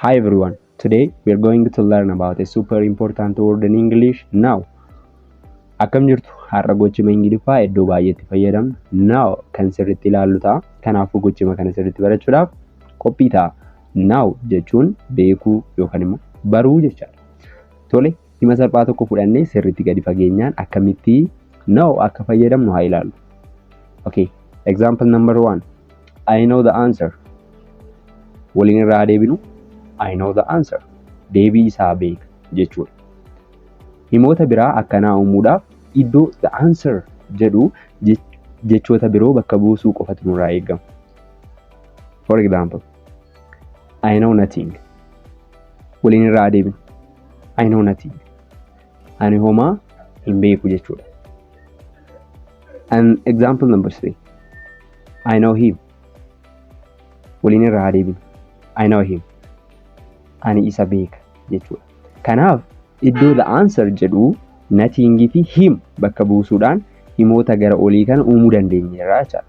Hi everyone, today we are going to learn about a super important word in English, now. Akkam jirtu har'a gochima Ingiliffaa iddoo baay'eetti fayyadamna. Now kan sirriitti ilaallu ta'a. Kanaafuu gochima kana sirriitti barachuudhaaf qophii ta'a. Now jechuun beekuu yookaan immoo baruu jechaadha. Tole, hima salphaa tokko fudhannee sirriitti gadi fageenyaan akkamitti now akka fayyadamnu haa ilaallu. Okay, example number 1. I know the answer. Waliin irraa deebinu. I know the answer. Deebii isaa beeka jechuudha. Himoota biraa akkanaa uumuudhaaf iddoo the answer jedhu jechoota biroo bakka buusuu qofatu nurraa eegama. For example, I know nothing. Waliin irraa deebinu. I know nothing. Ani homaa hin beeku jechuudha. And example number 3. I know him. Waliin irraa deebinu. I know him. Ani isa beeka jechuudha. Kanaaf iddoo the answer jedhu nothing fi him bakka buusuudhaan himoota gara olii kana uumuu dandeenyeerra jechuudha.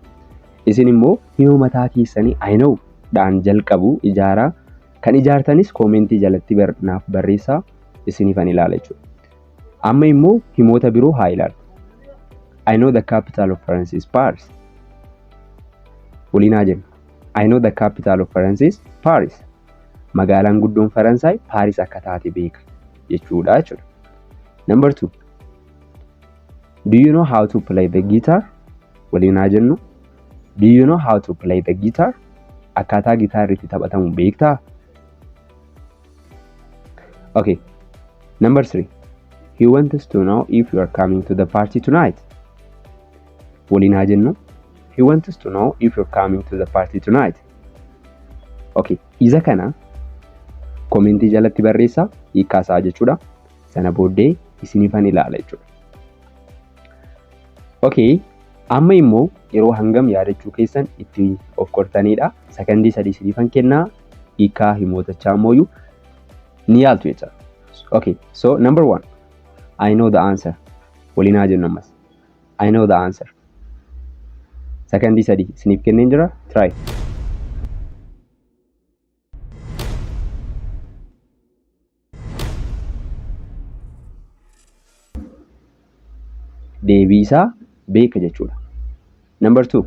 Isin immoo hima mataa keessanii I know dhaan jalqabu ijaaraa kan ijaartanis koomentii jalatti naaf barreessaa isiniifan ilaala jechuudha. Amma immoo himoota biroo haa ilaallu. I know the capital of France is Paris. Waliin haa jennu. I know the capital of France is Paris. Magaalaan guddoon Faransaay Paaris akka taate beeka jechuudha jechuudha. Number 2. Do you know how to play the guitar? Waliin haa jennu. Do you know how to play the guitar? Akkaataa gitaarri itti taphatamu beektaa? Okay. Number 3. He wants to know if you are coming to the party tonight. Waliin haa jennu. He wants to know if you're coming to the party tonight. Okay. Isa kana koomentii jalatti barreessaa hiikkaasaa jechuudha. Sana booddee isiniifan ilaala jechuudha. Okay, amma immoo yeroo hangam yaadachuu keessan itti of qortanidha. Sakandii 3 isiniifan kennaa hiikkaa himootachaa mooyyuu ni yaaltu jechuudha. Okay, so number 1. I know the answer. Waliin haa jennu ammas. I know the answer. Sakandii 3 isiniif kenneen jira. Try. Deebii isaa beeka jechuudha. Number 2.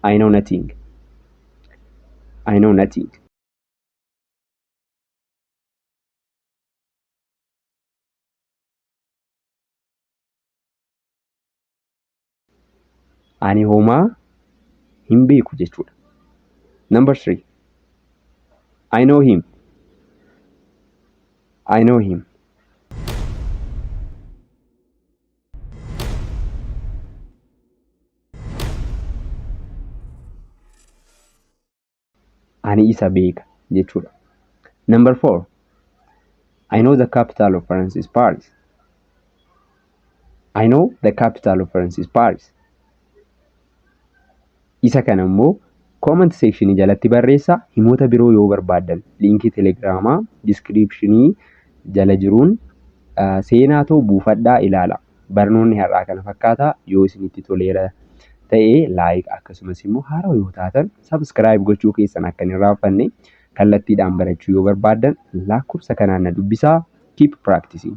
I know nothing. I know nothing. Ani homaa hin beeku jechuudha. Number 3. I know him. I know him. Ani isa beeka jechuudha. Number 4. I know the capital of France is Paris. I know the capital of France is Paris. Isa kana immoo comment section jalatti barreessaa himoota biroo yoo barbaadan linkii telegiraamaa descriptionii jala jiruun seenaa ta'u buufadhaa ilaala. Barnoonni har'aa kana fakkaataa yoo isinitti toleera ta'ee like akkasumas immoo haaraa yoo taatan subscribe gochuu keessan akka hin raaffanne kallattiidhaan barachuu yoo barbaadan lakkoofsa kanaan na dubbisaa. Keep practicing.